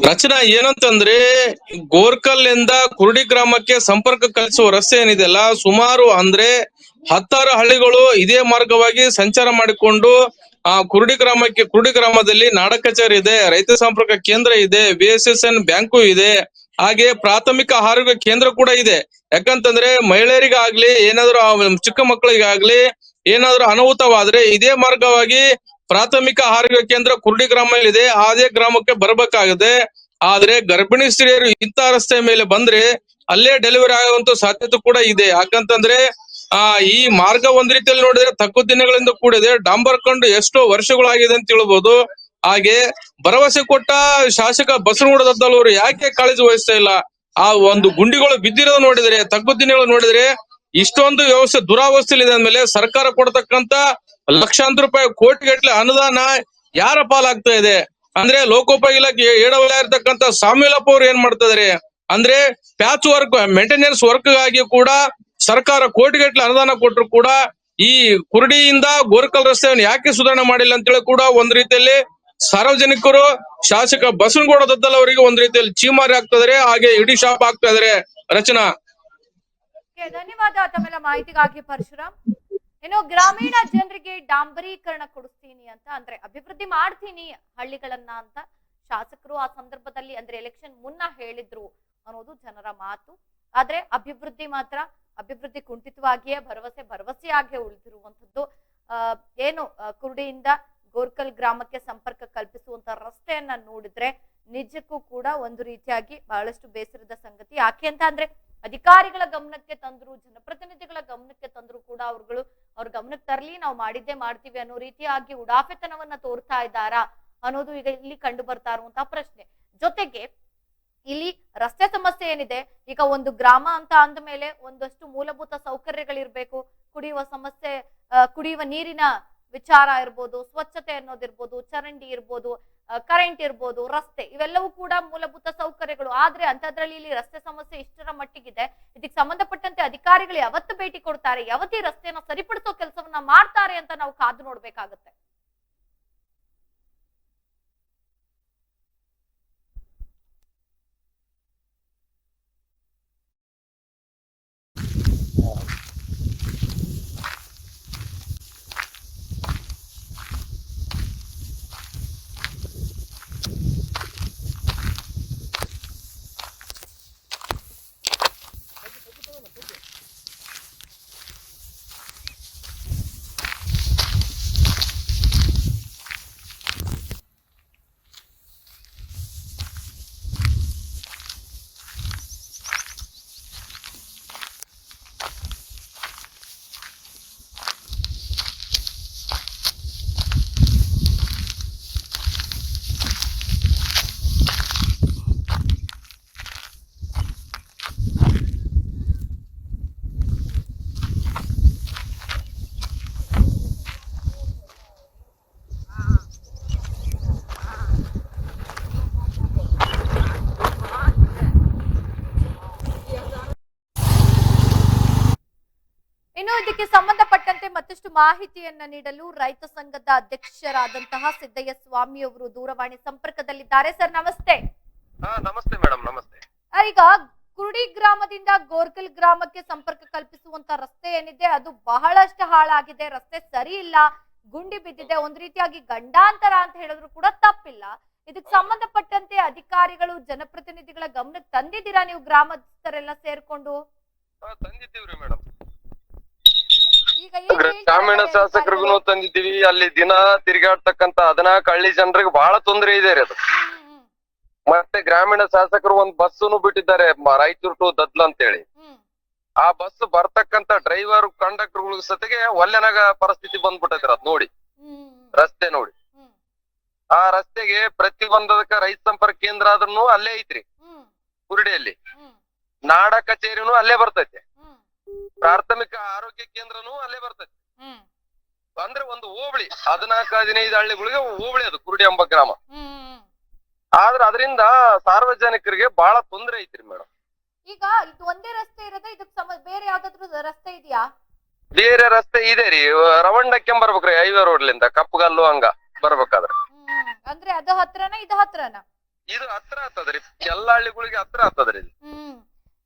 [SPEAKER 2] ರಚನಾ ಏನಂತಂದ್ರೆ, ಗೋರ್ಕಲ್ ಇಂದ ಕುರುಡಿ ಗ್ರಾಮಕ್ಕೆ ಸಂಪರ್ಕ ಕಲಿಸುವ ರಸ್ತೆ ಏನಿದೆಯಲ್ಲ, ಸುಮಾರು ಅಂದ್ರೆ 10 ಹಳ್ಳಿಗಳು ಇದೇ ಮಾರ್ಗವಾಗಿ ಸಂಚಾರ ಮಾಡಿಕೊಂಡು ಕುರುಡಿ ಗ್ರಾಮದಲ್ಲಿ ನಾಡ ಕಚೇರಿ ಇದೆ, ರೈತ ಸಂಪರ್ಕ ಕೇಂದ್ರ ಇದೆ, BSSN ಬ್ಯಾಂಕು ಇದೆ, ಹಾಗೆ ಪ್ರಾಥಮಿಕ ಆರೋಗ್ಯ ಕೇಂದ್ರ ಕೂಡ ಇದೆ. ಯಾಕಂತಂದ್ರೆ ಮಹಿಳೆಯರಿಗಾಗ್ಲಿ ಏನಾದ್ರು ಚಿಕ್ಕ ಮಕ್ಕಳಿಗಾಗ್ಲಿ ಏನಾದ್ರು ಅನಾಹುತವಾದ್ರೆ ಇದೇ ಮಾರ್ಗವಾಗಿ ಪ್ರಾಥಮಿಕ ಆರೋಗ್ಯ ಕೇಂದ್ರ ಕುರುಡಿ ಗ್ರಾಮದಲ್ಲಿ ಇದೆ, ಅದೇ ಗ್ರಾಮಕ್ಕೆ ಬರಬೇಕಾಗಿದೆ. ಆದ್ರೆ ಗರ್ಭಿಣಿ ಸ್ತ್ರೀಯರು ಇಂಥ ರಸ್ತೆ ಮೇಲೆ ಬಂದ್ರೆ ಅಲ್ಲೇ ಡೆಲಿವರಿ ಆಗುವಂತ ಸಾಧ್ಯತೆ ಕೂಡ ಇದೆ. ಯಾಕಂತಂದ್ರೆ ಈ ಮಾರ್ಗ ಒಂದ್ ರೀತಿಯಲ್ಲಿ ನೋಡಿದ್ರೆ ತಗ್ಗು ದಿನಗಳಿಂದ ಕೂಡಿದೆ, ಡಾಂಬರ್ಕೊಂಡು ಎಷ್ಟೋ ವರ್ಷಗಳಾಗಿದೆ ಅಂತ ಹೇಳ್ಬೋದು. ಹಾಗೆ ಭರವಸೆ ಕೊಟ್ಟ ಶಾಸಕ ಬಸನಗೌಡ ದದ್ದಲ್ ಅವರು ಯಾಕೆ ಕಾಳಜಿ ವಹಿಸ್ತಾ ಇಲ್ಲ? ಆ ಒಂದು ಗುಂಡಿಗಳು ಬಿದ್ದಿರೋದು ನೋಡಿದ್ರೆ, ತಗ್ಗು ದಿನಗಳು ನೋಡಿದ್ರೆ ಇಷ್ಟೊಂದು ವ್ಯವಸ್ಥೆ ದುರಾವಸ್ಥೆಲಿದೆ ಅಂದ್ಮೇಲೆ ಸರ್ಕಾರ ಕೊಡ್ತಕ್ಕಂತ ಲಕ್ಷಾಂತರ ರೂಪಾಯಿ ಕೋಟಿಗಟ್ಟಲೆ ಅನುದಾನ ಯಾರ ಪಾಲಾಗ್ತಾ ಇದೆ ಅಂದ್ರೆ ಲೋಕೋಪಯೋಗಿ ಇಲಾಖೆ ಏಡವಲ ಇರ್ತಕ್ಕಂತ ಸಾಮ್ಯಲಪ್ಪ ಅವ್ರು ಏನ್ ಮಾಡ್ತಾ ಇದಾರೆ ಅಂದ್ರೆ ಪ್ಯಾಚ್ ವರ್ಕ್ ಮೇಂಟೆನೆನ್ಸ್ ವರ್ಕ್ ಗಾಗಿ ಕೂಡ ಸರ್ಕಾರ ಕೋಟಿಗಟ್ಟಲೆ ಅನುದಾನ ಕೊಟ್ಟರು ಕೂಡ ಈ ಕುರುಡಿಯಿಂದ ಗೋರ್ಕಲ್ ರಸ್ತೆಯನ್ನು ಯಾಕೆ ಸುಧಾರಣೆ ಮಾಡಿಲ್ಲ ಅಂತೇಳಿ ಕೂಡ ಒಂದ್ ರೀತಿಯಲ್ಲಿ ಸಾರ್ವಜನಿಕರು ಶಾಸಕ ಬಸನಗೌಡ ದದ್ದಲ್ ಅವರಿಗೆ ಒಂದ್ ರೀತಿಯಲ್ಲಿ ಚೀಮಾರಿ ಆಗ್ತಾ ಇದಾರೆ, ಹಾಗೆ ಇಡೀ ಶಾಪ್ ಆಗ್ತಾ ಇದಾರೆ. ರಚನಾ,
[SPEAKER 1] ಧನ್ಯವಾದ ತಮ್ಮೆಲ್ಲ ಮಾಹಿತಿಗಾಗಿ ಪರಶುರಾಮ್. ಏನೋ ಗ್ರಾಮೀಣ ಜನರಿಗೆ ಡಾಂಬರೀಕರಣ ಕೊಡಿಸ್ತೀನಿ ಅಂತ ಅಂದ್ರೆ ಅಭಿವೃದ್ಧಿ ಮಾಡ್ತೀನಿ ಹಳ್ಳಿಗಳನ್ನ ಅಂತ ಶಾಸಕರು ಆ ಸಂದರ್ಭದಲ್ಲಿ ಅಂದ್ರೆ ಎಲೆಕ್ಷನ್ ಮುನ್ನ ಹೇಳಿದ್ರು ಅನ್ನೋದು ಜನರ ಮಾತು. ಆದ್ರೆ ಅಭಿವೃದ್ಧಿ ಕುಂಠಿತವಾಗಿಯೇ ಭರವಸೆಯಾಗಿಯೇ ಉಳಿದಿರುವಂತದ್ದು. ಏನು ಕುರುಡಿಯಿಂದ ಗೋರ್ಕಲ್ ಗ್ರಾಮಕ್ಕೆ ಸಂಪರ್ಕ ಕಲ್ಪಿಸುವಂತ ರಸ್ತೆಯನ್ನ ನೋಡಿದ್ರೆ ನಿಜಕ್ಕೂ ಕೂಡ ಒಂದು ರೀತಿಯಾಗಿ ಬಹಳಷ್ಟು ಬೇಸರದ ಸಂಗತಿ. ಯಾಕೆ ಅಂತ ಅಂದ್ರೆ ಅಧಿಕಾರಿಗಳ ಗಮನಕ್ಕೆ ತಂದ್ರು, ಜನಪ್ರತಿನಿಧಿಗಳ ಗಮನಕ್ಕೆ ತಂದ್ರು ಕೂಡ ಅವ್ರ ಗಮನಕ್ಕೆ ತರಲಿ, ನಾವು ಮಾಡಿದ್ದೇ ಮಾಡ್ತೀವಿ ಅನ್ನೋ ರೀತಿಯಾಗಿ ಉಡಾಫೆತನವನ್ನ ತೋರ್ತಾ ಇದ್ದಾರಾ ಅನ್ನೋದು ಈಗ ಇಲ್ಲಿ ಕಂಡು ಬರ್ತಾ ಇರುವಂತಹ ಪ್ರಶ್ನೆ. ಜೊತೆಗೆ ಇಲ್ಲಿ ರಸ್ತೆ ಸಮಸ್ಯೆ ಏನಿದೆ, ಈಗ ಒಂದು ಗ್ರಾಮ ಅಂತ ಅಂದ ಮೇಲೆ ಒಂದಷ್ಟು ಮೂಲಭೂತ ಸೌಕರ್ಯಗಳಿರ್ಬೇಕು. ಕುಡಿಯುವ ನೀರಿನ ವಿಚಾರ ಇರ್ಬೋದು, ಸ್ವಚ್ಛತೆ ಅನ್ನೋದಿರ್ಬೋದು, ಚರಂಡಿ ಇರ್ಬೋದು, ಕರೆಂಟ್ ಇರ್ಬೋದು, ರಸ್ತೆ, ಇವೆಲ್ಲವೂ ಕೂಡ ಮೂಲಭೂತ ಸೌಕರ್ಯಗಳು. ಆದ್ರೆ ಅಂತದ್ರಲ್ಲಿ ಇಲ್ಲಿ ರಸ್ತೆ ಸಮಸ್ಯೆ ಇಷ್ಟರ ಮಟ್ಟಿಗಿದೆ. ಇದಕ್ಕೆ ಸಂಬಂಧಪಟ್ಟಂತೆ ಅಧಿಕಾರಿಗಳು ಯಾವತ್ತು ಭೇಟಿ ಕೊಡ್ತಾರೆ, ಯಾವತ್ತಿ ರಸ್ತೆಯನ್ನ ಸರಿಪಡಿಸೋ ಕೆಲಸವನ್ನ ಮಾಡ್ತಾರೆ ಅಂತ ನಾವು ಕಾದು ನೋಡ್ಬೇಕಾಗತ್ತೆ. ಇನ್ನು ಇದಕ್ಕೆ ಸಂಬಂಧಪಟ್ಟಂತೆ ಮತ್ತಷ್ಟು ಮಾಹಿತಿಯನ್ನ ನೀಡಲು ರೈತ ಸಂಘದ ಅಧ್ಯಕ್ಷರಾದಂತಹ ಸಿದ್ದಯ್ಯ ಸ್ವಾಮಿ ಅವರು ದೂರವಾಣಿ ಸಂಪರ್ಕದಲ್ಲಿದ್ದಾರೆ. ಸರ್ ನಮಸ್ತೆ.
[SPEAKER 3] ನಮಸ್ತೆ ಮೇಡಮ್, ನಮಸ್ತೆ.
[SPEAKER 1] ಈಗ ಕುರುಡಿ ಗ್ರಾಮದಿಂದ ಗೋರ್ಕಲ್ ಗ್ರಾಮಕ್ಕೆ ಸಂಪರ್ಕ ಕಲ್ಪಿಸುವಂತ ರಸ್ತೆ ಏನಿದೆ ಅದು ಬಹಳಷ್ಟು ಹಾಳಾಗಿದೆ. ರಸ್ತೆ ಸರಿ ಇಲ್ಲ, ಗುಂಡಿ ಬಿದ್ದಿದೆ, ಒಂದ್ ರೀತಿಯಾಗಿ ಗಂಡಾಂತರ ಅಂತ ಹೇಳಿದ್ರು ಕೂಡ ತಪ್ಪಿಲ್ಲ. ಇದಕ್ಕೆ ಸಂಬಂಧಪಟ್ಟಂತೆ ಅಧಿಕಾರಿಗಳು, ಜನಪ್ರತಿನಿಧಿಗಳ ಗಮನಕ್ಕೆ ತಂದಿದ್ದೀರಾ ನೀವು ಗ್ರಾಮಸ್ಥರೆಲ್ಲ ಸೇರ್ಕೊಂಡು?
[SPEAKER 3] ತಂದಿದ್ದೀವ್ರಿ ಮೇಡಮ್.
[SPEAKER 1] ಈಗ
[SPEAKER 3] ಗ್ರಾಮೀಣ ಶಾಸಕರಿಗೂ ತಂದಿದ್ದೀವಿ. ಅಲ್ಲಿ ದಿನ ತಿರುಗಾಡ್ತಕ್ಕಂತ 14 ಹಳ್ಳಿ ಜನರಿಗೆ ಬಹಳ ತೊಂದರೆ ಇದೆ ರೀ ಅದು. ಮತ್ತೆ ಗ್ರಾಮೀಣ ಶಾಸಕರು ಒಂದ್ ಬಸ್ಸನ್ನು ಬಿಟ್ಟಿದ್ದಾರೆ, ರಾಯಚೂರು ಟು ದದ್ಲ ಅಂತ ಹೇಳಿ. ಆ ಬಸ್ ಬರ್ತಕ್ಕಂತ ಡ್ರೈವರ್ ಕಂಡಕ್ಟರ್ ಸತಿಗೆ ಒಲ್ಲೆನಾಗ ಪರಿಸ್ಥಿತಿ ಬಂದ್ಬಿಟ್ಟೈತಿ ಅದ್ ನೋಡಿ, ರಸ್ತೆ ನೋಡಿ. ಆ ರಸ್ತೆಗೆ ಪ್ರತಿಬಂಧಕ ರೈತ ಸಂಪರ್ಕ ಕೇಂದ್ರ ಆದ್ರೂ ಅಲ್ಲೇ ಐತ್ರಿ ಕುರುಡಿಯಲ್ಲಿ. ನಾಡ ಕಚೇರಿನೂ ಅಲ್ಲೇ ಬರ್ತೈತೆ, ಪ್ರಾಥಮಿಕ ಆರೋಗ್ಯ ಕೇಂದ್ರನೂ ಅಲ್ಲೇ ಬರ್ತೈತಿ. ಅಂದ್ರೆ ಒಂದು ಹೋಬಳಿ 14-15 ಹಳ್ಳಿಗಳಿಗೆ ಹೋಬಳಿ ಅದು ಕುರುಡಿ ಎಂಬ ಗ್ರಾಮ. ಆದ್ರೆ ಅದರಿಂದ ಸಾರ್ವಜನಿಕರಿಗೆ ಬಹಳ ತೊಂದರೆ ಐತ್ರಿ ಮೇಡಮ್.
[SPEAKER 1] ಈಗ ಇದು ಒಂದೇ ರಸ್ತೆ ಇರೋದ, ಇದಕ್ಕೆ ಬೇರೆ ಯಾವ್ದಾದ್ರು ರಸ್ತೆ ಇದೆಯಾ?
[SPEAKER 3] ಬೇರೆ ರಸ್ತೆ ಇದೆ ರೀ, ರವಂಡಕ್ಕೆ ಬರ್ಬೇಕ್ರಿ ಹೈವೇ ರೋಡ್ಲಿಂದ ಕಪ್ಪಗಲ್ಲು ಹಂಗ ಬರ್ಬೇಕಾದ್ರೆ.
[SPEAKER 1] ಅಂದ್ರೆ ಅದು ಹತ್ರನ ಇದು ಹತ್ರನ?
[SPEAKER 3] ಇದು ಹತ್ರ ಆಗ್ತದ್ರಿ, ಎಲ್ಲಾ ಹಳ್ಳಿಗಳಿಗೆ ಹತ್ರ ಆಗ್ತದ್ರಿ.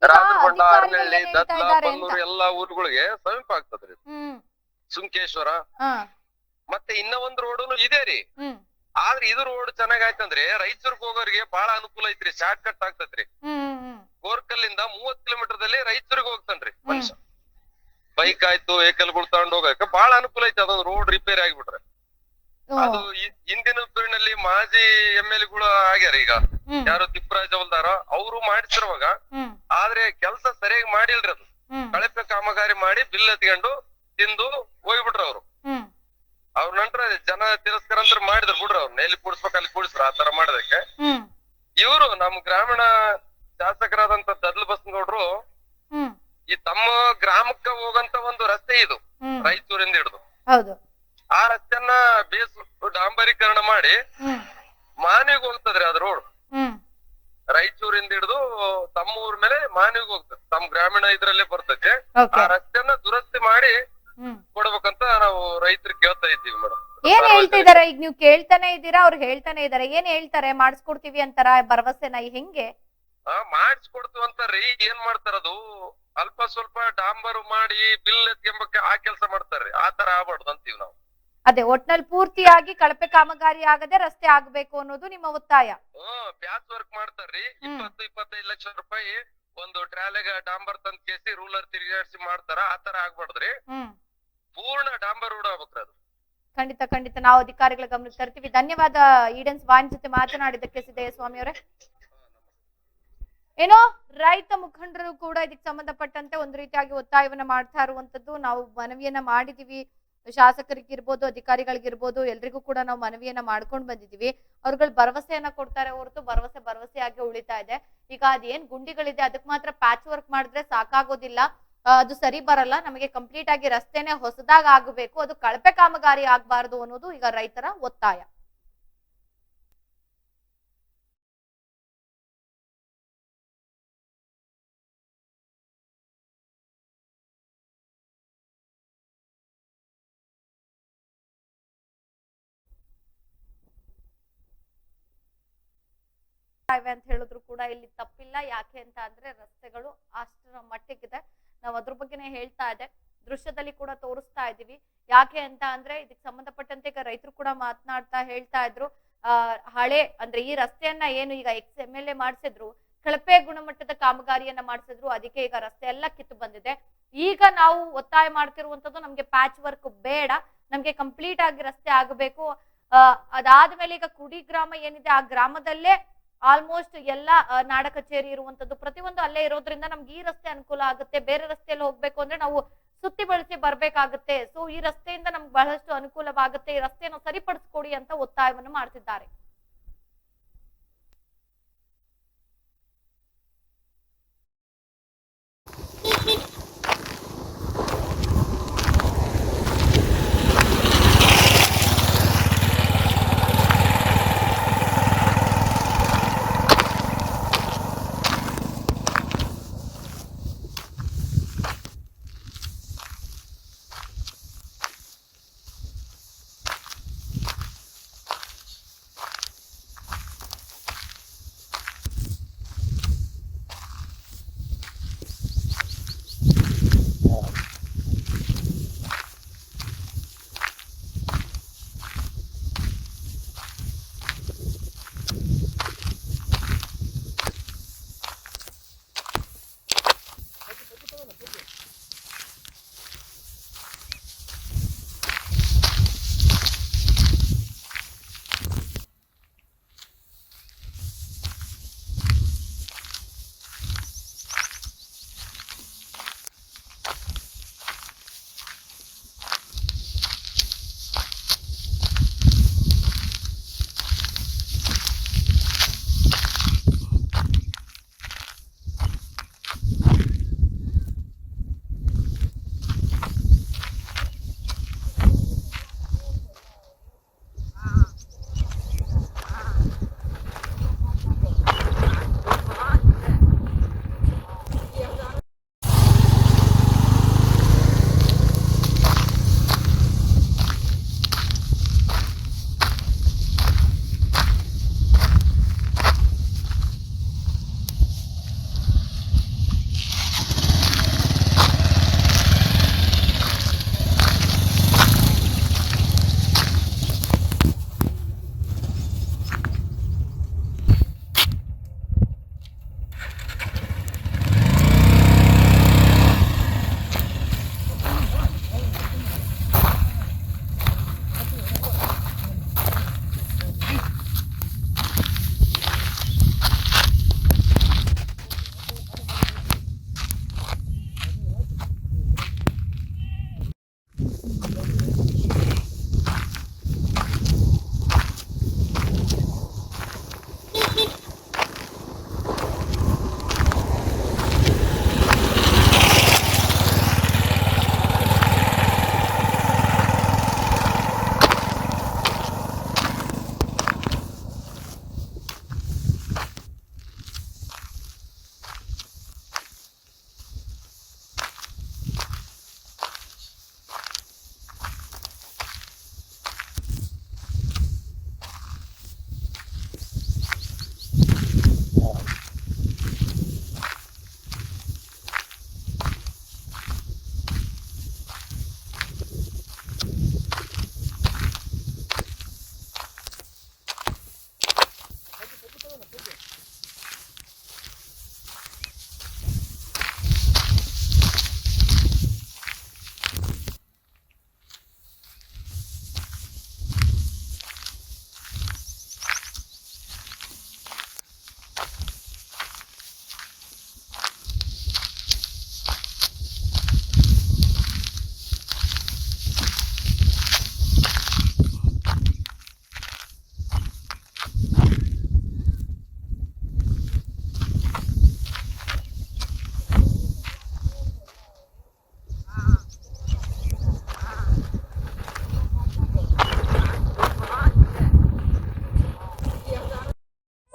[SPEAKER 3] ರಾಜಕೊಂಡ, ಆರ್ನಹಳ್ಳಿ, ದತ್ಲ, ಬನ್ನೂರು ಎಲ್ಲಾ ಊರುಗಳಿಗೆ ಸಮೀಪ ಆಗ್ತದ್ರಿ. ಸುಂಕೇಶ್ವರ ಮತ್ತೆ ಇನ್ನ ಒಂದ್ ರೋಡ್ನು ಇದೆ ರೀ. ಆದ್ರೆ ಇದು ರೋಡ್ ಚೆನ್ನಾಗಾಯ್ತಂದ್ರೆ ರೈಚೂರ್ಗ್ ಹೋಗೋರಿಗೆ ಬಹಳ ಅನುಕೂಲ ಐತ್ರಿ, ಶಾರ್ಟ್ ಕಟ್ ಆಗ್ತತ್ರಿ. ಗೋರ್ಕಲ್ಲಿಂದ 30 ಕಿಲೋಮೀಟರ್ದಲ್ಲಿ ರೈಚೂರ್ಗ್ ಹೋಗ್ತಾನ್ರಿ ಮನುಷ್ಯ. ಬೈಕ್ ಆಯ್ತು, ವೆಹಿಕಲ್ಗಳು ತಗೊಂಡ್ ಹೋಗಕ್ಕೆ ಬಹಳ ಅನುಕೂಲ ಐತಿ ಅದೊಂದು ರೋಡ್ ರಿಪೇರಿ ಆಗಿಬಿಟ್ರೆ. ಅದು ಹಿಂದಿನ ಪೀರಿಯಡ್ನಲ್ಲಿ ಮಾಜಿ MLA ಆಗ್ಯಾರ. ಈಗ ಯಾರು ತಿಪ್ಪರಾಜ್ ಅವಲ್ದಾರ ಅವರು ಮಾಡಿಸಿರುವಾಗ, ಆದ್ರೆ ಕೆಲಸ ಸರಿಯಾಗಿ ಮಾಡಿಲ್ರಿ. ಅದು ಕಳಪೆ ಕಾಮಗಾರಿ ಮಾಡಿ ಬಿಲ್ ಎತ್ಕೊಂಡು ತಿಂದು ಹೋಗ್ಬಿಟ್ರ ಅವ್ರು. ಅವ್ರ ನಂತರ ಜನ ತಿರಸ್ಕಾರ ಅಂತ ಮಾಡಿದ್ರು ಬಿಡ್ರಿ, ಅವ್ರನ್ನ ಎಲ್ಲಿ ಕೂಡಿಸ್ಬೇಕು ಅಲ್ಲಿ ಕೂಡಿಸ್ರು. ಆತರ ಮಾಡೋದಕ್ಕೆ ಇವ್ರು ನಮ್ಮ ಗ್ರಾಮೀಣ ಶಾಸಕರಾದಂತ ದದ್ಲ ಬಸನಗೌಡ್ರು ಈ ತಮ್ಮ ಗ್ರಾಮಕ್ಕ ಹೋಗಂತ ಒಂದು ರಸ್ತೆ ಇದು ರಾಯಚೂರಿಂದ ಹಿಡಿದು ಆ ರಸ್ತೆಯನ್ನ ಡಾಂಬರೀಕರಣ ಮಾಡಿ ಮಾನ್ವಿಗೆ ಹೋಗ್ತದ್ರಿ ಅದ್ ರೋಡ್. ರಾಯಚೂರಿಂದ ಹಿಡಿದು ತಮ್ಮ ಊರ್ ಮೇಲೆ ಮಾನ್ವಿಗೆ ಹೋಗ್ತದೆ, ತಮ್ಮ ಗ್ರಾಮೀಣ ಇದ್ರಲ್ಲೇ ಬರ್ತೈತೆ. ಆ ರಸ್ತೆಯನ್ನ ದುರಸ್ತಿ ಮಾಡಿ ಕೊಡ್ಬೇಕಂತ ನಾವು ರೈತರಿಗೆ ಕೇಳ್ತಾ ಇದ್ದೀವಿ ಮೇಡಮ್.
[SPEAKER 1] ಏನ್ ಹೇಳ್ತಾ ಇದಾರೆ ಈಗ? ನೀವು ಕೇಳ್ತಾನೆ ಇದ್ದೀರಾ, ಅವ್ರು ಹೇಳ್ತಾನೆ ಇದಾರೆ. ಏನ್ ಹೇಳ್ತಾರೆ? ಮಾಡಿಸ್ಕೊಡ್ತೀವಿ ಅಂತಾರ ಭರವಸೆನ ಹೆಂಗೆ?
[SPEAKER 3] ಮಾಡಿಸ್ಕೊಡ್ತೀವಿ ಅಂತಾರ್ರಿ. ಏನ್ ಮಾಡ್ತಾರದು ಅಲ್ಪ ಸ್ವಲ್ಪ ಡಾಂಬರು ಮಾಡಿ ಬಿಲ್ ಎತ್ಕೊಂಬಕ್ಕೆ ಆ ಕೆಲಸ ಮಾಡ್ತಾರ್ರಿ. ಆ ತರ ಆಗ್ಬಾರ್ದು ಅಂತೀವಿ ನಾವು.
[SPEAKER 1] ಅದೇ ಒಟ್ನಲ್ಲಿ ಪೂರ್ತಿಯಾಗಿ ಕಳಪೆ ಕಾಮಗಾರಿ ಆಗದೆ ರಸ್ತೆ ಆಗ್ಬೇಕು ಅನ್ನೋದು ನಿಮ್ಮ ಒತ್ತಾಯ.
[SPEAKER 3] ಪ್ಯಾಚ್ ವರ್ಕ್ ಮಾಡ್ತಾರ್ರಿ. 20-25 ಲಕ್ಷ ರೂಪಾಯಿ ಒಂದು ಟ್ರಾಲೆಗ ಡಾಂಬರ್ ತಂದ್ ಕೇಸಿ ರೂಲರ್ ತಿರುಗಾಡಿಸಿ ಮಾಡ್ತಾರ. ಆ ತರ ಆಗ್ಬಾರ್ದ್ರಿ. ಪೂರ್ಣ ಡಾಂಬರ್ ರೋಡ್ ಆಗ್ಬೇಕ್ರಿ ಅದು.
[SPEAKER 1] ಖಂಡಿತ ಖಂಡಿತ ನಾವು ಅಧಿಕಾರಿಗಳ ಗಮನಕ್ಕೆ ತರ್ತೀವಿ. ಧನ್ಯವಾದ ಈಡನ್ಸ್ ವಾಣಿ ಜೊತೆ ಮಾತನಾಡಿದ್ದಕ್ಕೆ ಸಿದ್ದಯ್ಯ ಸ್ವಾಮಿ ಅವರೇ. ಏನೋ ರೈತ ಮುಖಂಡರು ಕೂಡ ಇದಕ್ಕೆ ಸಂಬಂಧಪಟ್ಟಂತೆ ಒಂದು ರೀತಿಯಾಗಿ ಒತ್ತಾಯವನ್ನ ಮಾಡ್ತಾ ಇರುವಂತದ್ದು. ನಾವು ಮನವಿಯನ್ನ ಮಾಡಿದೀವಿ, ಶಾಸಕರಿಗಿರ್ಬೋದು ಅಧಿಕಾರಿಗಳಿಗಿರ್ಬೋದು ಎಲ್ರಿಗೂ ಕೂಡ ನಾವು ಮನವಿಯನ್ನ ಮಾಡ್ಕೊಂಡು ಬಂದಿದೀವಿ. ಅವ್ರುಗಳು ಭರವಸೆಯನ್ನ ಕೊಡ್ತಾರೆ ಹೊರತು ಭರವಸೆಯಾಗಿ ಉಳಿತಾ ಇದೆ. ಈಗ ಅದೇನ್ ಗುಂಡಿಗಳಿದೆ ಅದಕ್ಕೆ ಮಾತ್ರ ಪ್ಯಾಚ್ ವರ್ಕ್ ಮಾಡಿದ್ರೆ ಸಾಕಾಗೋದಿಲ್ಲ, ಅದು ಸರಿ ಬರಲ್ಲ. ನಮಗೆ ಕಂಪ್ಲೀಟ್ ಆಗಿ ರಸ್ತೆನೆ ಹೊಸದಾಗ ಆಗಬೇಕು, ಅದು ಕಳಪೆ ಕಾಮಗಾರಿ ಆಗ್ಬಾರ್ದು ಅನ್ನೋದು ಈಗ ರೈತರ ಒತ್ತಾಯ. ಅಂತ ಹೇಳಿದ್ರು ಕೂಡ ಇಲ್ಲಿ ತಪ್ಪಿಲ್ಲ. ಯಾಕೆ ಅಂತ ಅಂದ್ರೆ ರಸ್ತೆಗಳು ಅಷ್ಟರ ಮಟ್ಟಿಗಿದೆ. ನಾವು ಅದ್ರ ಬಗ್ಗೆನೇ ಹೇಳ್ತಾ ಇದೆ, ದೃಶ್ಯದಲ್ಲಿ ಕೂಡ ತೋರಿಸ್ತಾ ಇದೀವಿ. ಯಾಕೆ ಅಂತ ಅಂದ್ರೆ ಇದಕ್ಕೆ ಸಂಬಂಧಪಟ್ಟಂತೆ ಈಗ ರೈತರು ಕೂಡ ಮಾತನಾಡ್ತಾ ಹೇಳ್ತಾ ಇದ್ರು, ಹಳೆ ಅಂದ್ರೆ ಈ ರಸ್ತೆಯನ್ನ ಏನು ಈಗ XMLA ಮಾಡಿಸಿದ್ರು, ಕಳಪೆ ಗುಣಮಟ್ಟದ ಕಾಮಗಾರಿಯನ್ನ ಮಾಡಿಸಿದ್ರು, ಅದಕ್ಕೆ ಈಗ ರಸ್ತೆ ಎಲ್ಲ ಕಿತ್ತು ಬಂದಿದೆ. ಈಗ ನಾವು ಒತ್ತಾಯ ಮಾಡ್ತಿರುವಂತದ್ದು ನಮ್ಗೆ ಪ್ಯಾಚ್ ವರ್ಕ್ ಬೇಡ, ನಮ್ಗೆ ಕಂಪ್ಲೀಟ್ ಆಗಿ ರಸ್ತೆ ಆಗಬೇಕು. ಅದಾದ್ಮೇಲೆ ಈಗ ಕುಡಿ ಗ್ರಾಮ ಏನಿದೆ ಆ ಗ್ರಾಮದಲ್ಲೇ ಆಲ್ಮೋಸ್ಟ್ ಎಲ್ಲಾ ನಾಡ ಕಚೇರಿ ಇರುವಂತದ್ದು ಪ್ರತಿಯೊಂದು ಅಲ್ಲೇ ಇರೋದ್ರಿಂದ ನಮ್ಗೆ ಈ ರಸ್ತೆ ಅನುಕೂಲ ಆಗುತ್ತೆ. ಬೇರೆ ರಸ್ತೆಯಲ್ಲಿ ಹೋಗ್ಬೇಕು ಅಂದ್ರೆ ನಾವು ಸುತ್ತಿ ಬಳಸಿ ಬರ್ಬೇಕಾಗುತ್ತೆ. ಸೊ ಈ ರಸ್ತೆಯಿಂದ ನಮ್ಗೆ ಬಹಳಷ್ಟು ಅನುಕೂಲವಾಗುತ್ತೆ, ಈ ರಸ್ತೆಯನ್ನು ಸರಿಪಡಿಸ್ಕೊಡಿ ಅಂತ ಒತ್ತಾಯವನ್ನು ಮಾಡ್ತಿದ್ದಾರೆ.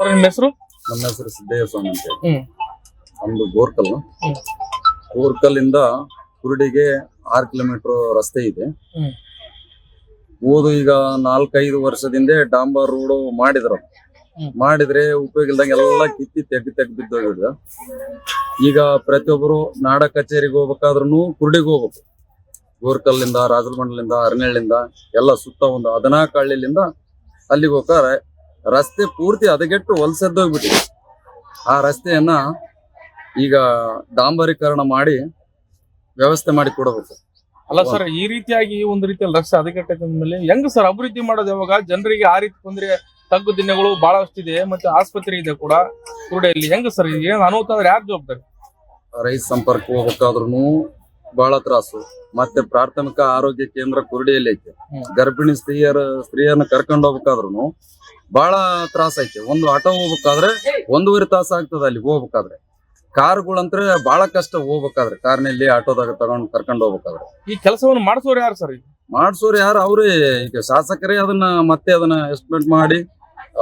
[SPEAKER 2] ಸರ್ ನಿಮ್ಮ ಹೆಸರು?
[SPEAKER 4] ನನ್ನ ಹೆಸರು ಸಿದ್ದಯ್ಯ ಸ್ವಾಮಿ ಅಂತ ಹೇಳಿ.
[SPEAKER 2] ಹ್ಮ್
[SPEAKER 4] ನಮ್ದು ಗೋರ್ಕಲ್.
[SPEAKER 2] ಹ್ಮ್.
[SPEAKER 4] ಗೋರ್ಕಲ್ ಇಂದ ಕುರುಡಿಗೆ 6 ಕಿಲೋಮೀಟರ್ ರಸ್ತೆ ಇದೆ.
[SPEAKER 2] ಹ್ಮ್.
[SPEAKER 4] ಓದು ಈಗ 4-5 ವರ್ಷದಿಂದ ಡಾಂಬರ್ ರೋಡ್ ಮಾಡಿದ್ರು. ಮಾಡಿದ್ರೆ ಉಪಯೋಗ ಇಲ್ದಂಗೆ ಎಲ್ಲ ಕಿತ್ತಿ ತೆಗ್ ಬಿದ್ದೋಗಿದ್ರು. ಈಗ ಪ್ರತಿಯೊಬ್ಬರು ನಾಡ ಕಚೇರಿಗೆ ಹೋಗ್ಬೇಕಾದ್ರೂ ಕುರುಡಿಗೆ ಹೋಗ್ಬೇಕು. ಗೋರ್ಕಲ್ಲಿಂದ, ರಾಜಲಮಂಡಲಿಂದ, ಅರನಹಳ್ಳಿಯಿಂದ ಎಲ್ಲ ಸುತ್ತ ಒಂದು 14 ಹಳ್ಳಿಲಿಂದ ಅಲ್ಲಿಗೆ ಹೋಗ್ತಾರೆ. ರಸ್ತೆ ಪೂರ್ತಿ ಹದಗೆಟ್ಟು ಹೊಲಸೆದ್ದೋಗ್ಬಿಟ್ಟಿದೆ. ಆ ರಸ್ತೆಯನ್ನ ಈಗ ಡಾಂಬರೀಕರಣ ಮಾಡಿ ವ್ಯವಸ್ಥೆ ಮಾಡಿ ಕೊಡಬೇಕು.
[SPEAKER 2] ಅಲ್ಲ ಸರ್, ಈ ರೀತಿಯಾಗಿ ಒಂದು ರೀತಿಯಲ್ಲಿ ರಸ್ತೆ ಹದಗೆಟ್ಟ ಮೇಲೆ ಹೆಂಗ್ ಸರ್ ಅಭಿವೃದ್ಧಿ ಮಾಡೋದು? ಯಾವಾಗ ಜನರಿಗೆ ಆ ರೀತಿ ತೊಂದ್ರೆ ತಗ್ಗು ದಿನಗಳು ಬಹಳಷ್ಟಿದೆ, ಮತ್ತೆ ಆಸ್ಪತ್ರೆ ಇದೆ ಕೂಡ ಕುರುಡಿಯಲ್ಲಿ. ಹೆಂಗ್ ಸರ್ ಏನ್ ಅನಾಹುತ ಆದ್ರೆ ಯಾರು ಜವಾಬ್ದಾರಿ?
[SPEAKER 4] ರೈತ ಸಂಪರ್ಕ ಹೋಗ್ಬೇಕಾದ್ರೂ ಬಹಳ ತ್ರಾಸು. ಮತ್ತೆ ಪ್ರಾಥಮಿಕ ಆರೋಗ್ಯ ಕೇಂದ್ರ ಕುರುಡಿಯಲ್ಲಿ ಐತೆ. ಗರ್ಭಿಣಿ ಸ್ತ್ರೀಯರನ್ನ ಕರ್ಕೊಂಡು ಹೋಗ್ಬೇಕಾದ್ರೂ ಬಹಳ ತ್ರಾಸ ಐತೆ. ಒಂದು ಆಟೋ ಹೋಗ್ಬೇಕಾದ್ರೆ 1.5 ತಾಸು ಆಗ್ತದೆ ಅಲ್ಲಿಗೆ ಹೋಗ್ಬೇಕಾದ್ರೆ. ಕಾರ್ಗಳಂತ್ರ ಬಹಳ ಕಷ್ಟ ಹೋಗ್ಬೇಕಾದ್ರೆ, ಕಾರ್ನಲ್ಲಿ ಆಟೋದಾಗ ತಗೊಂಡು ಕರ್ಕೊಂಡು ಹೋಗ್ಬೇಕಾದ್ರೆ.
[SPEAKER 2] ಈ ಕೆಲಸವನ್ನು ಮಾಡಿಸೋರು ಯಾರು ಸರ್?
[SPEAKER 4] ಮಾಡ್ಸೋರು ಯಾರು? ಅವ್ರೇ ಈಗ ಶಾಸಕರೇ ಅದನ್ನ ಎಸ್ಟಿಮೇಟ್ ಮಾಡಿ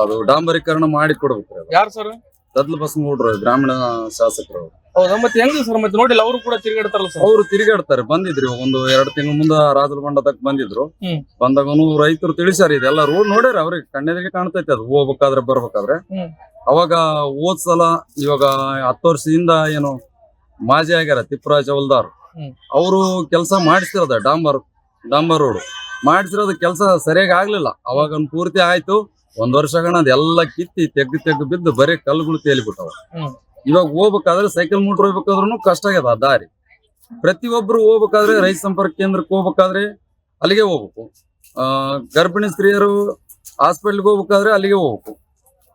[SPEAKER 4] ಅದು ಡಾಂಬರೀಕರಣ ಮಾಡಿ ಕೊಡ್ಬೇಕು.
[SPEAKER 2] ಯಾರು ಸರ್?
[SPEAKER 4] ದದ್ಲ ಬಸನಗೌಡ್ರು, ಗ್ರಾಮೀಣ ಶಾಸಕರು.
[SPEAKER 2] ಹೌದಾ? ಮತ್ತೆ ಹೆಂಗ್ ಸರ್ ಮತ್ತೆ ನೋಡಿಲ್ಲ ಅವರು ಕೂಡ ತಿರುಗಾಡ್ತಾರಲ್ಲ ಸರ್?
[SPEAKER 4] ಅವರು ತಿರುಗಾಡ್ತಾರೆ. ಬಂದಿದ್ರು 1-2 ತಿಂಗಳ ಮುಂದ ರಾಜಲಮಂಡ ಬಂದಿದ್ರು. ಬಂದಾಗನು ರೈತರು ತಿಳಿಸ್ಯಾರ, ಇದೆಲ್ಲ ರೋಡ್ ನೋಡ್ಯಾರ, ಅವ್ರಿಗೆ ಕಣ್ಣೆದಿಗೆ ಕಾಣ್ತೈತೆ ಅದು ಹೋಗ್ಬೇಕಾದ್ರೆ ಬರ್ಬೇಕಾದ್ರೆ. ಅವಾಗ ಹೋದ್ ಸಲ ಇವಾಗ 10 ವರ್ಷದಿಂದ ಏನು ಮಾಜಿ ಆಗ್ಯಾರ ತಿಪ್ಪರಾಜ್ ಹವಲ್ದಾರ್, ಅವರು ಕೆಲಸ ಮಾಡಿಸ್ತಿರೋದ ಡಾಂಬರ್ ರೋಡ್ ಮಾಡಿಸಿರೋದು ಕೆಲಸ ಸರಿಯಾಗಿ ಆಗ್ಲಿಲ್ಲ. ಅವಾಗ ಪೂರ್ತಿ ಆಯ್ತು. 1 ವರ್ಷ ಅದೆಲ್ಲ ಕಿತ್ತಿ ತೆಗ್ದು ಬಿದ್ದು ಬರೀ ಕಲ್ಲುಗಳು ತೇಲಿಬಿಟ್ಟವ. ಇವಾಗ ಹೋಗ್ಬೇಕಾದ್ರೆ ಸೈಕಲ್ ಮೋಟರ್ ಹೋಗ್ಬೇಕಾದ್ರೂ ಕಷ್ಟ ಆಗ್ಯದ ಆ ದಾರಿ. ಪ್ರತಿಯೊಬ್ರು ಹೋಗ್ಬೇಕಾದ್ರೆ ರೈತ ಸಂಪರ್ಕ ಕೇಂದ್ರಕ್ಕೆ ಹೋಗ್ಬೇಕಾದ್ರೆ ಅಲ್ಲಿಗೆ ಹೋಗ್ಬೇಕು. ಗರ್ಭಿಣಿ ಸ್ತ್ರೀಯರು ಹಾಸ್ಪಿಟ್ಲ್ಗೆ ಹೋಗ್ಬೇಕಾದ್ರೆ ಅಲ್ಲಿಗೆ ಹೋಗ್ಬೇಕು.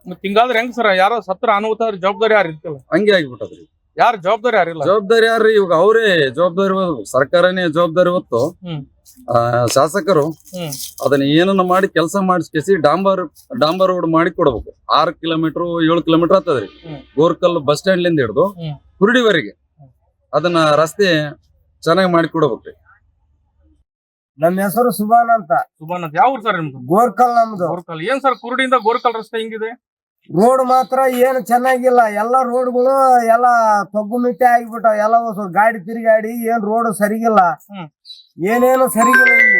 [SPEAKER 2] ಮತ್ತೆ ಹಿಂಗಾದ್ರೆ ಹೆಂಗ್ ಸರ್? ಯಾರೋ ಸತ್ರ ಅನಾಹುತ ಜವಾಬ್ದಾರಿ ಯಾರು ಇರ್ತಲ್ಲ?
[SPEAKER 4] ಹಂಗೆ ಆಗಿಬಿಟ್ಟದ್ರಿ.
[SPEAKER 2] ಯಾರು ಜವಾಬ್ದಾರಿ ಯಾರಿಲ್ಲ?
[SPEAKER 4] ಜವಾಬ್ದಾರಿ ಯಾರ್ರಿ? ಇವಾಗ ಅವರೇ ಜವಾಬ್ದಾರಿ, ಸರ್ಕಾರನೇ ಜವಾಬ್ದಾರಿ ಹೊತ್ತು ಶಾಸಕರು ಅದನ್ನ ಏನನ್ನ ಮಾಡಿ ಕೆಲಸ ಮಾಡಿಸ್ಕೇಸಿ ಡಾಂಬರ್ ರೋಡ್ ಮಾಡಿ ಕೊಡ್ಬೇಕು. 6 ಕಿಲೋಮೀಟರ್ 7 ಕಿಲೋಮೀಟರ್ ಆಗ್ತದ್ರಿ. ಗೋರ್ಕಲ್ ಬಸ್ ಸ್ಟ್ಯಾಂಡ್ ಲಿಂದ ಹಿಡಿದು ಕುರುಡಿವರೆಗೆ ಅದನ್ನ ರಸ್ತೆ ಚೆನ್ನಾಗಿ ಮಾಡಿ ಕೊಡ್ಬೇಕ್ರಿ.
[SPEAKER 5] ನಮ್ಮ ಹೆಸರು ಸುಭಾನ್ ಅಂತ.
[SPEAKER 2] ಯಾವ ಊರು ಸರ್ ನಿಮ್ದು?
[SPEAKER 5] ಗೋರ್ಕಲ್ ನಮ್ದು.
[SPEAKER 2] ಗೋರ್ಕಲ್. ಏನ್ ಸರ್ ಕುರುಡಿಯಿಂದ ಗೋರ್ಕಲ್ ರಸ್ತೆ ಹಿಂಗಿದೆ?
[SPEAKER 5] ರೋಡ್ ಮಾತ್ರ ಏನು ಚೆನ್ನಾಗಿಲ್ಲ. ಎಲ್ಲ ರೋಡ್ಗಳು ಎಲ್ಲ ತೊಗ್ಗು ಮಿಟ್ಟೆ ಆಗಿಬಿಟ್ಟಾವ. ಎಲ್ಲ ಗಾಡಿ ತಿರುಗಾಡಿ ಏನ್ ರೋಡ್ ಸರಿಗಿಲ್ಲ, ಏನೇನು ಸರಿಗಿಲ್ಲ. ಇಲ್ಲಿ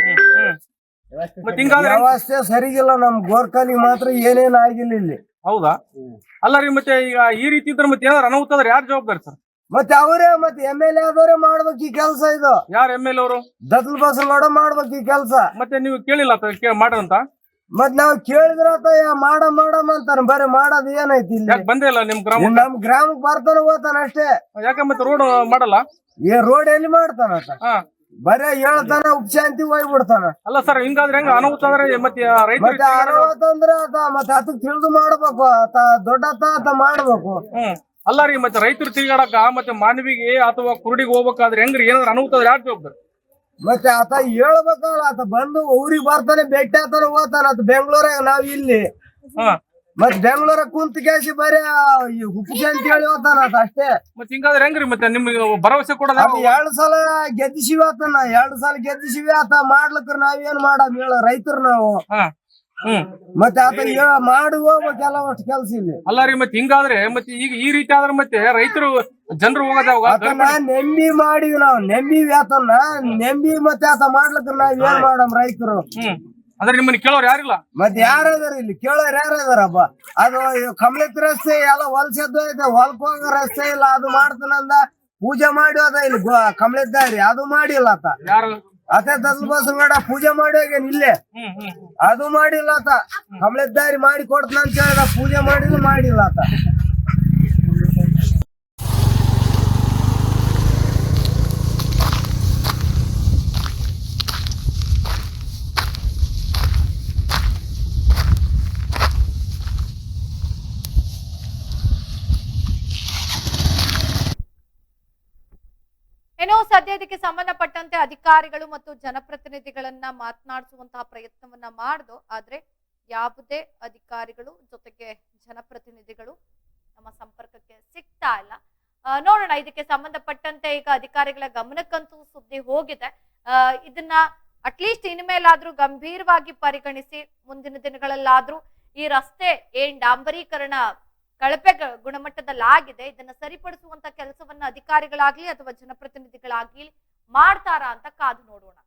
[SPEAKER 5] ವ್ಯವಸ್ಥೆ ಸರಿಗಿಲ್ಲ. ನಮ್ ಗೋರ್ಕಲ್ಗೆ ಮಾತ್ರ ಏನೇನು ಆಗಿಲ್ಲ ಇಲ್ಲಿ.
[SPEAKER 2] ಹೌದಾ? ಅಲ್ಲ ರೀ, ಮತ್ತೆ ಈಗ ಈ ರೀತಿ ಇದ್ರೆ ಮತ್ತೆ ಏನಾದ್ರು ಅನಾಹುತ ಆದ್ರೆ ಯಾರು ಜವಾಬ್ದಾರಿ ಸರ್?
[SPEAKER 5] ಮತ್ತೆ ಅವರೇ, ಮತ್ತೆ MLA ಆದವರೇ ಮಾಡ್ಬೇಕು ಈ ಕೆಲಸ. ಇದು
[SPEAKER 2] ಯಾರು MLA ಅವರು?
[SPEAKER 5] ದತ್ಲ ಬಸನಗೌಡ ಮಾಡ್ಬೇಕು ಈ ಕೆಲಸ.
[SPEAKER 2] ಮತ್ತೆ ನೀವು ಕೇಳಿಲ್ಲ ಮಾಡಂತ?
[SPEAKER 5] ಮತ್ ನಾವ್ ಕೇಳಿದ್ರ ಮಾಡಮ್ ಅಂತಾನ. ಬರೀ ಮಾಡೋದ್ ಏನೈತಿ ಇಲ್ಲಿ?
[SPEAKER 2] ಬಂದೇ ಇಲ್ಲ ನಿಮ್ ಗ್ರಾಮ?
[SPEAKER 5] ನಮ್ ಗ್ರಾಮಕ್ ಬರ್ತಾನ ಹೋಗ್ತಾನ ಅಷ್ಟೇ.
[SPEAKER 2] ಯಾಕೆ ಮತ್ತೆ ರೋಡ್ ಮಾಡಲ್ಲ?
[SPEAKER 5] ರೋಡ್ ಎಲ್ಲಿ ಮಾಡ್ತಾನ? ಬರೇ ಹೇಳ್ತಾನ, ಉಪಶಾಂತಿ ಹೋಗ್ಬಿಡ್ತಾನ.
[SPEAKER 2] ಅಲ್ಲ ಸರ್, ಹಿಂಗಾದ್ರೆ ಹೆಂಗ ಅನಾಹುತ ಆದ್ರೆ ಮತ್ತೆ
[SPEAKER 5] ಮತ್ತೆ ಅನಾಹುತ ಅಂದ್ರೆ ಮತ್ತೆ ಅದಕ್ ತಿಳಿದು ಮಾಡ್ಬೇಕು. ದೊಡ್ಡ ಮಾಡ್ಬೇಕು.
[SPEAKER 2] ಅಲ್ಲ ರೀ, ಮತ್ತೆ ರೈತರು ತಿರುಗಾಡಕ ಮತ್ತೆ ಮಾನವಿಗೆ ಅಥವಾ ಕುರುಡಿಗೆ ಹೋಗ್ಬೇಕಾದ್ರೆ ಹೆಂಗ್ರಿ? ಏನಾದ್ರು ಅನಾಹುತ ಆದ್ರೆ ಯಾರು ಜವಾಬ್ದಾರಿ?
[SPEAKER 5] ಮತ್ತೆ ಆತ ಹೇಳ್ಬೇಕಲ್ಲ. ಆತ ಬಂದು ಊರಿಗೆ ಬರ್ತಾನೆ, ಭೇಟಿ ಆತಾನ, ಹೋಗ್ತಾನ. ಆತ ಬೆಂಗಳೂರಾಗ, ನಾವ್ ಇಲ್ಲಿ ಮತ್ ಬೆಂಗಳೂರಾಗ ಕುಂತ ಕೇಸಿ ಬರೀ ಉಪಶಾಂತಿ ಹೇಳಿ ಹೋಗ್ತಾನ ಆತ ಅಷ್ಟೇ.
[SPEAKER 2] ಮತ್ತೆ ಹಿಂಗಾದ್ರೆ ಹೆಂಗ್ರಿ? ಮತ್ತೆ ನಿಮ್ಗೆ ಭರವಸೆ ಕೊಡೋದ?
[SPEAKER 5] 2 ಸಲ ಗೆದ್ದಿಸಿವಿ ಆತನ. 2 ಸಲ ಗೆದ್ದಿಸಿವಿ. ಆತ ಮಾಡ್ಲಿಕ್ರ ನಾವೇನ್ ಮಾಡಮ್ ಹೇಳ? ರೈತರು ನಾವು. ಮತ್ತೆ ಆತ ಮಾಡಿ ಹೋಗ್ಬೇಕೆಲ್ಲ ಅಷ್ಟು ಕೆಲ್ಸ ಇಲ್ಲಿ.
[SPEAKER 2] ಅಲ್ಲ ರೀ, ಮತ್ತೆ ಹಿಂಗಾದ್ರೆ ಮತ್ತೆ ಈಗ ಈ ರೀತಿ ಆದ್ರೆ ಮತ್ತೆ ರೈತರು ಜನರು ಹೋಗೋದ
[SPEAKER 5] ನೆಮ್ಮಿ ಮಾಡಿವಿ ನಾವು. ನೆಮ್ಮಿವಿ ಆತನ ನೆಮ್ಮಿ. ಮತ್ತೆ ಆತ ಮಾಡ್ಲಿಕ್ರ ನಾವ್ ಏನ್ ಮಾಡಮ್ ರೈತರು?
[SPEAKER 2] ಅಂದ್ರೆ ನಿಮ್ಮನ್ನ ಕೇಳೋರು ಯಾರಿಲ್ಲ?
[SPEAKER 5] ಮತ್ತೆ ಯಾರದಾರ ಇಲ್ಲಿ? ಕೇಳೋರ್ ಯಾರದಾರಪ್ಪ? ಅದು ಕಮಲತ್ ರಸ್ತೆ ಎಲ್ಲ ಹೊಲ್ಸೆದ್ದು ಐತೆ. ಹೊಲ್ಕ್ ಹೋಗೋ ರಸ್ತೆ ಇಲ್ಲ. ಅದು ಮಾಡ್ತಾನಂದ ಪೂಜೆ ಮಾಡಿ ಹೋದ ಇಲ್ಲಿ ಕಮಲತ್ ದಾರಿ. ಅದು ಮಾಡಿಲ್ಲ ಆತ.
[SPEAKER 2] ಯಾರು?
[SPEAKER 5] ಅದೇ ದತ್ಲ ಬಸನಗೌಡ ಪೂಜೆ ಮಾಡಿ ಹೋಗ್ಯಾನ ಇಲ್ಲೇ. ಅದು ಮಾಡಿಲ್ಲ ಆತ. ಕಮಲತ್ ದಾರಿ ಮಾಡಿ ಕೊಡ್ತಾನ ಅಂತ ಹೇಳಿದ. ಪೂಜೆ ಮಾಡಿಲ್ಲ ಆತ.
[SPEAKER 1] ಏನೋ ಸದ್ಯ ಇದಕ್ಕೆ ಸಂಬಂಧಪಟ್ಟಂತೆ ಅಧಿಕಾರಿಗಳು ಮತ್ತು ಜನಪ್ರತಿನಿಧಿಗಳನ್ನ ಮಾತನಾಡಿಸುವಂತಹ ಪ್ರಯತ್ನವನ್ನ ಮಾಡ್ದು. ಆದ್ರೆ ಯಾವುದೇ ಅಧಿಕಾರಿಗಳು ಜೊತೆಗೆ ಜನಪ್ರತಿನಿಧಿಗಳು ನಮ್ಮ ಸಂಪರ್ಕಕ್ಕೆ ಸಿಗ್ತಾ ಇಲ್ಲ. ನೋಡೋಣ, ಇದಕ್ಕೆ ಸಂಬಂಧಪಟ್ಟಂತೆ ಈಗ ಅಧಿಕಾರಿಗಳ ಗಮನಕ್ಕಂತೂ ಸುದ್ದಿ ಹೋಗಿದೆ. ಇದನ್ನ ಅಟ್ಲೀಸ್ಟ್ ಇನ್ಮೇಲಾದ್ರೂ ಗಂಭೀರವಾಗಿ ಪರಿಗಣಿಸಿ ಮುಂದಿನ ದಿನಗಳಲ್ಲಾದ್ರೂ ಈ ರಸ್ತೆ ಏನ್ ಡಾಂಬರೀಕರಣ ಕಳಪೆ ಗುಣಮಟ್ಟದಲ್ಲಿ ಆಗಿದೆ, ಇದನ್ನ ಸರಿಪಡಿಸುವಂತ ಕೆಲಸವನ್ನ ಅಧಿಕಾರಿಗಳಾಗ್ಲಿ ಅಥವಾ ಜನಪ್ರತಿನಿಧಿಗಳಾಗ್ಲಿ ಮಾಡ್ತಾರಾ ಅಂತ ಕಾದು ನೋಡೋಣ.